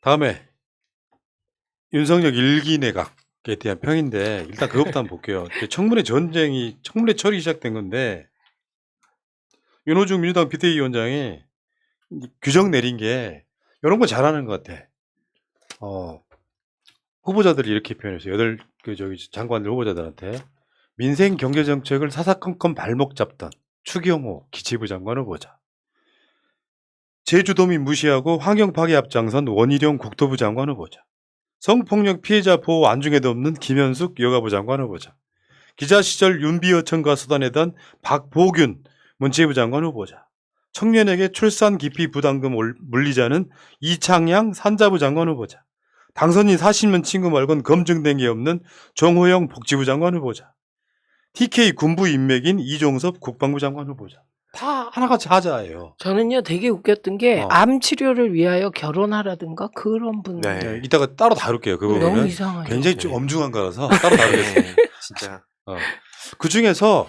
다음에 윤석열 일기 내각에 대한 평인데 일단 그것부터 한번 볼게요. 청문회 청문회 시작된 건데 윤호중 민주당 비대위원장이 규정 내린 게 이런 거 잘하는 것 같아. 후보자들이 이렇게 표현했어요. 장관들 후보자들한테 민생 경제 정책을 사사건건 발목 잡던 추경호 기재부 장관 후보자, 제주도민 무시하고 환경 파괴 앞장선 원희룡 국토부 장관 후보자, 성폭력 피해자 보호 안중에도 없는 김현숙 여가부 장관 후보자, 기자 시절 윤비어천과 수단내던 박보균 문체부 장관 후보자, 청년에게 출산 기피 부담금 물리자는 이창양 산자부 장관 후보자, 당선인 40년 친구 말곤 검증된 게 없는 정호영 복지부 장관 후보자, TK 군부 인맥인 이종섭 국방부 장관 후보자. 다 하나같이 하자예요. 저는요 되게 웃겼던 게 암 치료를 위하여 결혼하라든가 그런 분. 네. 이따가 따로 다룰게요. 그 부분은 너무 이상하죠. 굉장히 좀 엄중한 거라서 따로 다루겠습니다. 진짜. 그 중에서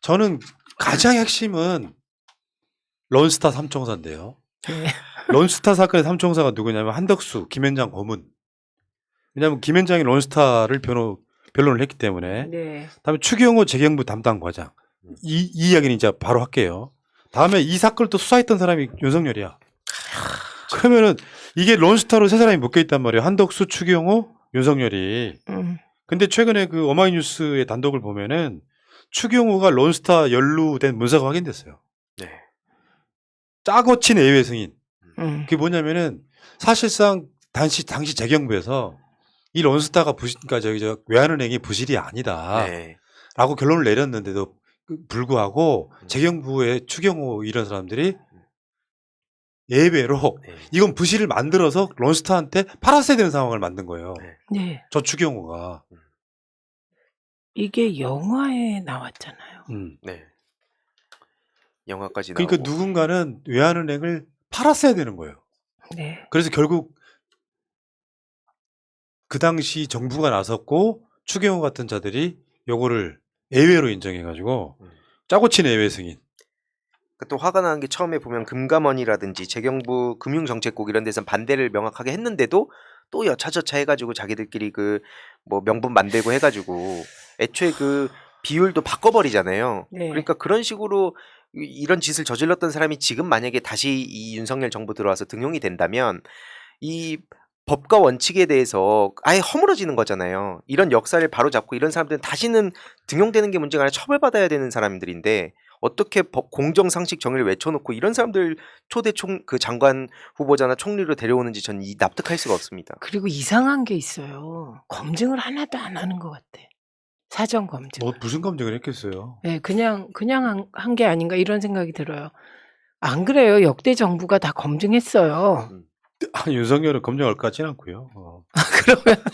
저는 가장 핵심은 론스타 삼총사인데요. 네. 론스타 사건의 삼총사가 누구냐면 한덕수, 김현장, 고문. 왜냐하면 김현장이 론스타를 변론을 했기 때문에. 네. 다음에 추경호 재경부 담당 과장. 이 이야기는 이제 바로 할게요. 다음에 이 사건을 또 수사했던 사람이 윤석열이야. 그러면은 이게 론스타로 세 사람이 묶여 있단 말이에요. 한덕수, 추경호, 윤석열이. 근데 최근에 그 어마이뉴스의 단독을 보면은 추경호가 론스타 연루된 문서가 확인됐어요. 네. 짜고 친 예외 승인. 그게 뭐냐면은 사실상 당시 재경부에서 이 론스타가 그러니까 외환은행이 부실이 아니다. 네. 라고 결론을 내렸는데도 불구하고 재경부의 추경호 이런 사람들이 예외로 이건 부실을 만들어서 론스타한테 팔았어야 되는 상황을 만든 거예요. 네. 저 추경호가. 이게 영화에 나왔잖아요. 네. 영화까지 그러니까 나오고. 누군가는 외환은행을 팔았어야 되는 거예요. 네. 그래서 결국 그 당시 정부가 나섰고 추경호 같은 자들이 요거를 예외로 인정해가지고 짜고 친 예외 승인. 또 화가 나는 게 처음에 보면 금감원이라든지 재경부 금융정책국 이런 데서 반대를 명확하게 했는데도 또 여차저차 해가지고 자기들끼리 그 뭐 명분 만들고 해가지고 애초에 그 비율도 바꿔버리잖아요. 네. 그러니까 그런 식으로 이런 짓을 저질렀던 사람이 지금 만약에 다시 이 윤석열 정부 들어와서 등용이 된다면 이 법과 원칙에 대해서 아예 허물어지는 거잖아요. 이런 역사를 바로잡고 이런 사람들은 다시는 등용되는 게 문제가 아니라 처벌받아야 되는 사람들인데 어떻게 공정상식 정의를 외쳐놓고 이런 사람들 초대 그 장관 후보자나 총리로 데려오는지 전 납득할 수가 없습니다. 그리고 이상한 게 있어요. 검증을 하나도 안 하는 것 같아. 사전 검증. 뭐 무슨 검증을 했겠어요. 네, 그냥 한 게 아닌가 이런 생각이 들어요. 안 그래요? 역대 정부가 다 검증했어요. 윤석열은 검증할 것 같지는 않고요. 그러면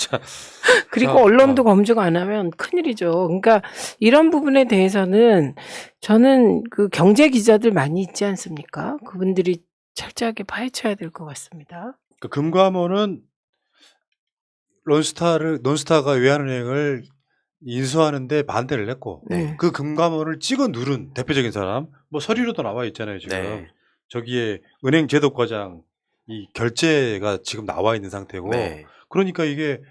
그리고 언론도 검증 안 하면 큰일이죠. 그러니까 이런 부분에 대해서는 저는 그 경제 기자들 많이 있지 않습니까? 그분들이 철저하게 파헤쳐야 될 것 같습니다. 그 금감원은 론스타가 외환은행을 인수하는데 반대를 했고 그 금감원을 찍어 누른 대표적인 사람 뭐 서류로도 나와 있잖아요. 지금 저기에 은행 제도과장 이 결재가 지금 나와 있는 상태고 그러니까 이게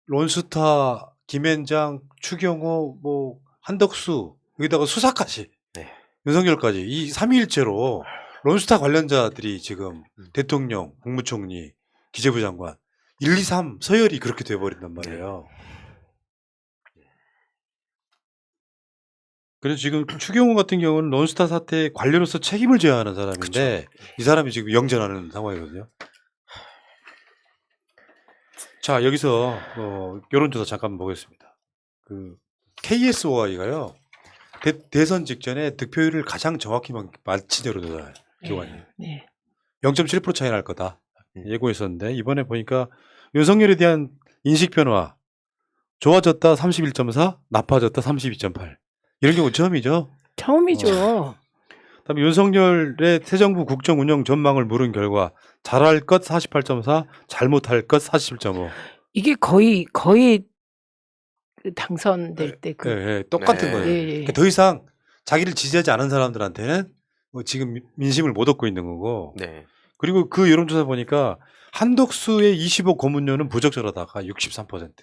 론스타, 김현장, 추경호, 뭐 한덕수 여기다가 수사까지 윤석열까지 이 3위일체로 론스타 관련자들이 지금 대통령, 국무총리, 기재부 장관 1, 2, 3 서열이 그렇게 돼버린단 말이에요. 그래서 지금 추경호 같은 경우는 론스타 사태 관료로서 책임을 져야 하는 사람인데 이 사람이 지금 영전하는 상황이거든요. 자, 여기서 여론조사 잠깐 보겠습니다. 그 KSOI가요 대선 직전에 득표율을 가장 정확히 맞힌 여론조사예요. 기관이 0.7% 차이 날 거다 예고했었는데 이번에 보니까 윤석열에 대한 인식 변화 좋아졌다 31.4, 나빠졌다 32.8. 이런 경우 처음이죠. 처음이죠. 그다음에 윤석열의 새 정부 국정 운영 전망을 물은 결과 잘할 것 48.4, 잘못할 것 41.5. 이게 거의 당선될 때 똑같은 거예요. 그러니까 더 이상 자기를 지지하지 않은 사람들한테는 지금 민심을 못 얻고 있는 거고 그리고 그 여론조사 보니까 한덕수의 20억 고문료는 부적절하다가 63%.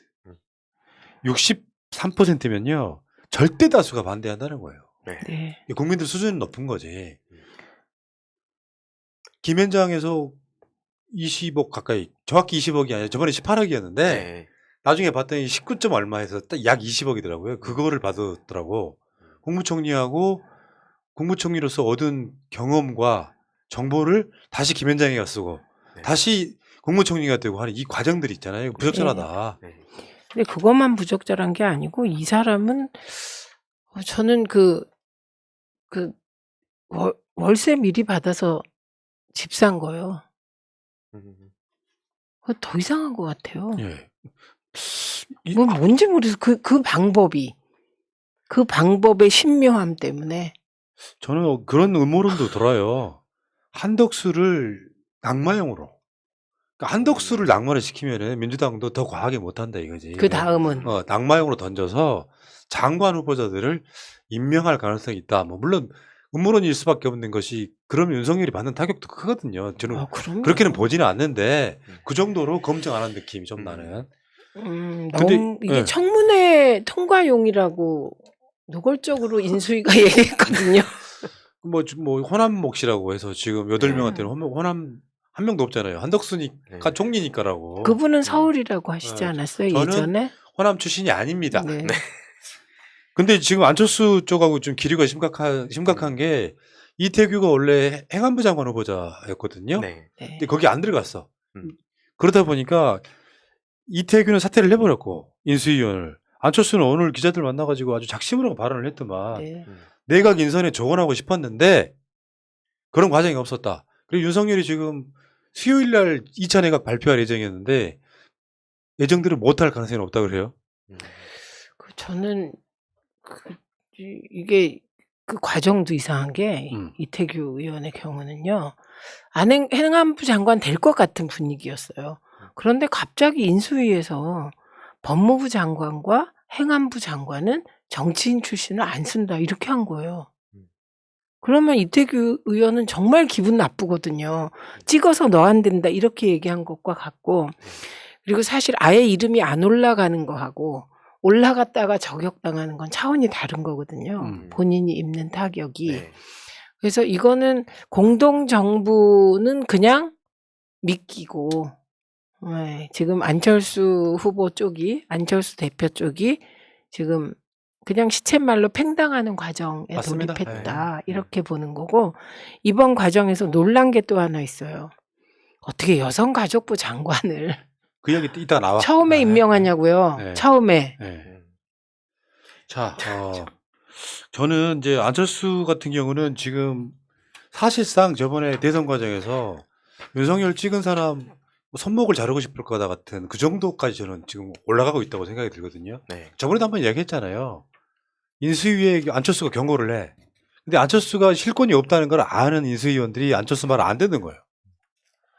63%면요. 절대 다수가 반대한다는 거예요. 네. 국민들 수준은 높은 거지. 김현장에서 20억 가까이, 정확히 20억이 아니라 저번에 18억이었는데 네. 나중에 봤더니 19점 얼마에서 딱 약 20억이더라고요. 그거를 받았더라고. 국무총리하고 국무총리로서 얻은 경험과 정보를 다시 김현장이가 쓰고 네. 다시 국무총리가 되고 하는 이 과정들이 있잖아요. 부적절하다. 네. 근데 그것만 부적절한 게 아니고 이 사람은 저는 월세 미리 받아서 집 산 거요. 그거 더 이상한 것 같아요. 예. 뭐 뭔지 모르겠어. 그 방법의 신묘함 때문에. 저는 그런 음모론도 들어요. 한덕수를 낙마형으로. 그러니까 한덕수를 낙마를 시키면은 민주당도 더 과하게 못한다 이거지. 그 다음은 낙마형으로 던져서 장관 후보자들을 임명할 가능성이 있다. 뭐 물론 음모론일 수밖에 없는 것이 그러면 윤석열이 받는 타격도 크거든요. 저는 그렇게는 보지는 않는데 그 정도로 검증 안 한 느낌이 좀 나는. 너무 이게 청문회 통과용이라고 노골적으로 인수위가 얘기했거든요. 뭐 호남 씨라고 해서 지금 8명한테는 호남 한 명도 없잖아요. 한덕수니까 총리니까라고. 그분은 서울이라고 하시지 않았어요? 예전에? 호남 출신이 아닙니다. 네. 근데 지금 안철수 쪽하고 좀 기류가 심각한 게 이태규가 원래 행안부 장관 후보자였거든요. 네. 근데 거기 안 들어갔어. 그러다 보니까 이태규는 사퇴를 해버렸고 인수위원을. 안철수는 오늘 기자들 만나가지고 아주 작심을 하고 발언을 했더만 내각 인선에 조언하고 싶었는데 그런 과정이 없었다. 그리고 윤석열이 지금 수요일날 2차 내각 발표할 예정이었는데 예정대로 못할 가능성이 없다고 그래요. 저는 이게 그 과정도 이상한 게 이태규 의원의 경우는요. 행안부 장관 될 것 같은 분위기였어요. 그런데 갑자기 인수위에서 법무부 장관과 행안부 장관은 정치인 출신을 안 쓴다 이렇게 한 거예요. 그러면 이태규 의원은 정말 기분 나쁘거든요. 찍어서 너 안 된다 이렇게 얘기한 것과 같고, 그리고 사실 아예 이름이 안 올라가는 거하고 올라갔다가 저격당하는 건 차원이 다른 거거든요. 본인이 입는 타격이. 그래서 이거는 공동정부는 그냥 믿기고, 지금 안철수 후보 쪽이, 안철수 대표 쪽이 지금 그냥 시쳇말로 팽당하는 과정에 맞습니다. 돌입했다. 이렇게 보는 거고, 이번 과정에서 놀란 게 또 하나 있어요. 어떻게 여성가족부 장관을 그 이야기 이따 나와. 처음에 임명하냐고요. 처음에. 자, 저는 이제 안철수 같은 경우는 지금 사실상 저번에 대선 과정에서 윤석열 찍은 사람 손목을 자르고 싶을 거다 같은 그 정도까지 저는 지금 올라가고 있다고 생각이 들거든요. 저번에도 한번 이야기했잖아요. 인수위에 안철수가 경고를 해. 근데 안철수가 실권이 없다는 걸 아는 인수위원들이 안철수 말을 안 듣는 거예요.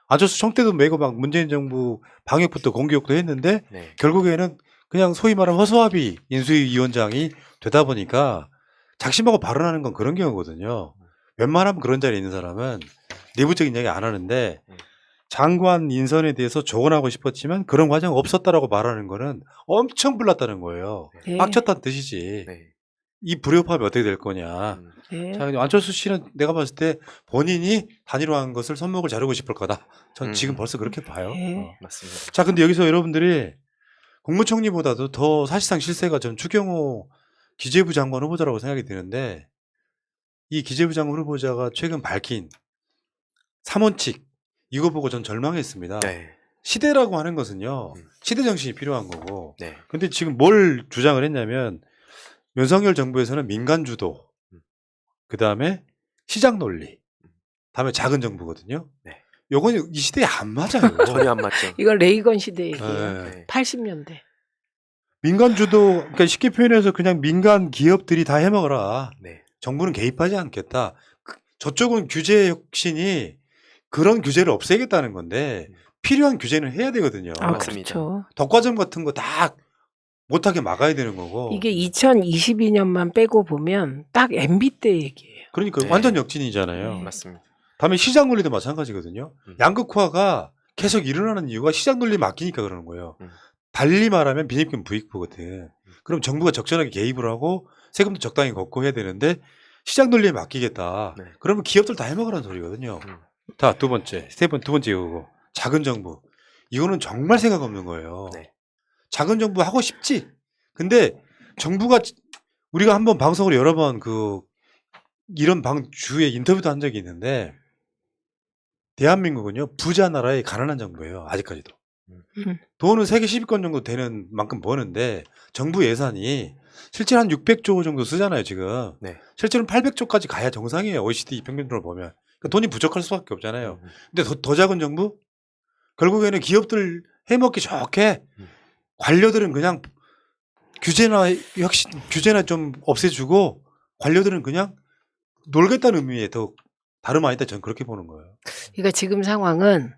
안철수 청태도 메고 막 문재인 정부 방역부터 공격도 했는데 결국에는 그냥 소위 말하는 허수아비 인수위원장이 되다 보니까 작심하고 발언하는 건 그런 경우거든요. 웬만하면 그런 자리에 있는 사람은 내부적인 이야기 안 하는데 장관 인선에 대해서 조언하고 싶었지만 그런 과정 없었다라고 말하는 거는 엄청 불났다는 거예요. 빡쳤다는 뜻이지. 이 불협화음이 어떻게 될 거냐. 자, 안철수 씨는 내가 봤을 때 본인이 단일화한 것을 손목을 자르고 싶을 거다. 전 지금 벌써 그렇게 봐요. 맞습니다. 자, 근데 여기서 여러분들이 국무총리보다도 더 사실상 실세가 전 추경호 기재부 장관 후보자라고 생각이 드는데 이 기재부 장관 후보자가 최근 밝힌 3원칙 이거 보고 전 절망했습니다. 시대라고 하는 것은요. 시대 정신이 필요한 거고. 근데 지금 뭘 주장을 했냐면 윤석열 정부에서는 민간 주도, 그 다음에 시장 논리, 다음에 작은 정부거든요. 요건 이 시대에 안 맞아요. 전혀 안 맞죠. 이건 레이건 시대 얘기예요. 80년대. 민간 주도, 그러니까 쉽게 표현해서 그냥 민간 기업들이 다 해먹어라. 정부는 개입하지 않겠다. 저쪽은 규제 혁신이 그런 규제를 없애겠다는 건데 필요한 규제는 해야 되거든요. 그렇죠. 독과점 같은 거 다 못하게 막아야 되는 거고. 이게 2022년만 빼고 보면 딱 MB 때 얘기예요. 그러니까 완전 역진이잖아요. 맞습니다. 다음에 시장 논리도 마찬가지거든요. 양극화가 계속 일어나는 이유가 시장 논리 맡기니까 그러는 거예요. 달리 말하면 빈익빈 부익부거든. 그럼 정부가 적절하게 개입을 하고 세금도 적당히 걷고 해야 되는데 시장 논리에 맡기겠다. 네. 그러면 기업들 다 해먹으라는 소리거든요. 자, 두 번째 이거 작은 정부. 이거는 정말 생각 없는 거예요. 네. 작은 정부 하고 싶지. 근데 정부가 우리가 한번 방송으로 여러 번 이런 주에 인터뷰도 한 적이 있는데 대한민국은요 부자 나라의 가난한 정부예요. 아직까지도. 돈은 세계 10위권 정도 되는 만큼 버는데 정부 예산이 실제 한 600조 정도 쓰잖아요 지금. 네. 실제로는 800조까지 가야 정상이에요. OECD 평균으로 보면. 그러니까 돈이 부족할 수밖에 없잖아요. 근데 더 작은 정부? 결국에는 기업들 해먹기 좋게 관료들은 그냥 규제나 좀 없애주고 관료들은 그냥 놀겠다는 의미에 더 다름 아니다. 저는 그렇게 보는 거예요. 그러니까 지금 상황은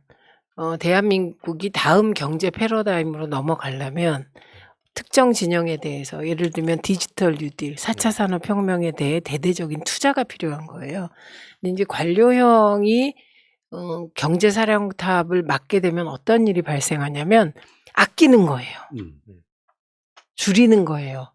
대한민국이 다음 경제 패러다임으로 넘어가려면 특정 진영에 대해서 예를 들면 디지털 뉴딜, 4차 산업혁명에 대해 대대적인 투자가 필요한 거예요. 근데 이제 관료형이 경제사령탑을 맡게 되면 어떤 일이 발생하냐면 아끼는 거예요. 줄이는 거예요.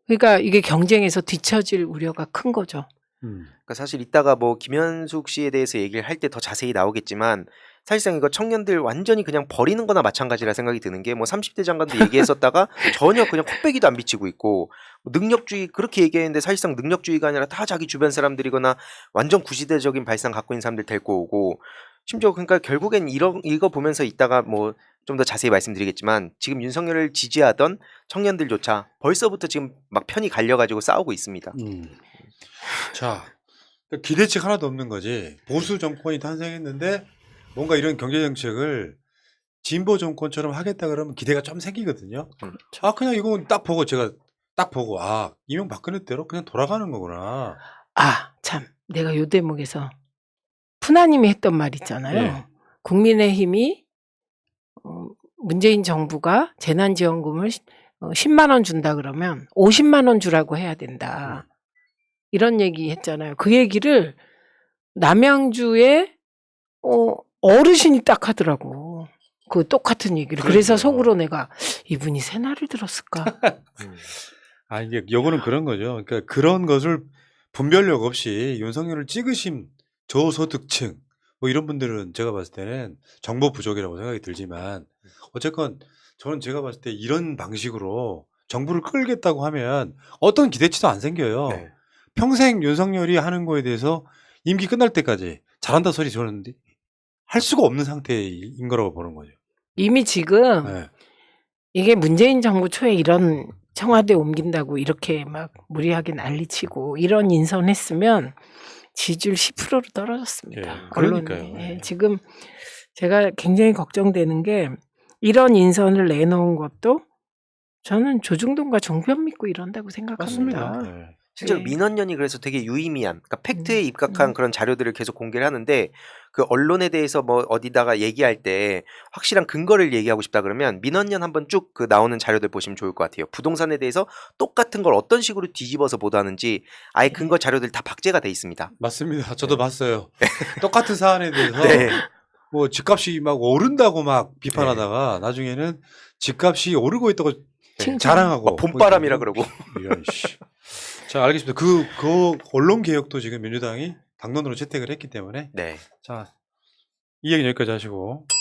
그러니까 이게 경쟁에서 뒤처질 우려가 큰 거죠. 그러니까 사실 이따가 뭐 김현숙 씨에 대해서 얘기를 할 때 더 자세히 나오겠지만 사실상 이거 청년들 완전히 그냥 버리는 거나 마찬가지라 생각이 드는 게 뭐 30대 장관도 얘기했었다가 전혀 그냥 콧배기도 안 비치고 있고 능력주의 그렇게 얘기했는데 사실상 능력주의가 아니라 다 자기 주변 사람들이거나 완전 구시대적인 발상 갖고 있는 사람들 데리고 오고 심지어 그러니까 결국엔 이거 보면서 이따가 뭐 좀 더 자세히 말씀드리겠지만 지금 윤석열을 지지하던 청년들조차 벌써부터 지금 막 편이 갈려가지고 싸우고 있습니다. 자, 기대치가 하나도 없는 거지. 보수 정권이 탄생했는데 뭔가 이런 경제 정책을 진보 정권처럼 하겠다 그러면 기대가 좀 생기거든요. 그냥 이건 제가 딱 보고 이명박근혜 때로 그냥 돌아가는 거구나. 참 내가 요 대목에서 푸나님이 했던 말 있잖아요. 예. 국민의힘이 문재인 정부가 재난지원금을 10만 원 준다 그러면 50만 원 주라고 해야 된다. 이런 얘기 했잖아요. 그 얘기를 남양주의 어르신이 딱 하더라고. 그 똑같은 얘기를. 그래서 그러니까요. 속으로 내가 이분이 새날을 들었을까? 이게 요거는 그런 거죠. 그러니까 그런 것을 분별력 없이 윤석열을 찍으신 저소득층 뭐 이런 분들은 제가 봤을 때는 정보 부족이라고 생각이 들지만 어쨌건 저는 제가 봤을 때 이런 방식으로 정부를 끌겠다고 하면 어떤 기대치도 안 생겨요. 네. 평생 윤석열이 하는 거에 대해서 임기 끝날 때까지 잘한다 소리 저는 할 수가 없는 상태인 거라고 보는 거죠. 이미 지금 네. 이게 문재인 정부 초에 이런 청와대 옮긴다고 이렇게 막 무리하게 난리치고 이런 인선했으면 지지율 10%로 떨어졌습니다. 그러니까요. 언론이. 예, 지금 제가 굉장히 걱정되는 게 이런 인선을 내놓은 것도 저는 조중동과 종편 믿고 이런다고 생각합니다. 맞습니다. 네. 실제로 네. 민원연이 그래서 되게 유의미한 그러니까 팩트에 입각한 그런 자료들을 계속 공개를 하는데 그 언론에 대해서 뭐 어디다가 얘기할 때 확실한 근거를 얘기하고 싶다 그러면 민원연 한번 쭉 그 나오는 자료들 보시면 좋을 것 같아요. 부동산에 대해서 똑같은 걸 어떤 식으로 뒤집어서 보도하는지 아예 근거 자료들 다 박제가 돼 있습니다. 맞습니다. 저도 봤어요. 똑같은 사안에 대해서 네. 뭐 집값이 막 오른다고 막 비판하다가 나중에는 집값이 오르고 있다고 자랑하고 봄바람이라 그러고. 이런 씨. 자, 알겠습니다. 그 언론 개혁도 지금 민주당이 당론으로 채택을 했기 때문에 네. 자, 이 얘기는 여기까지 하시고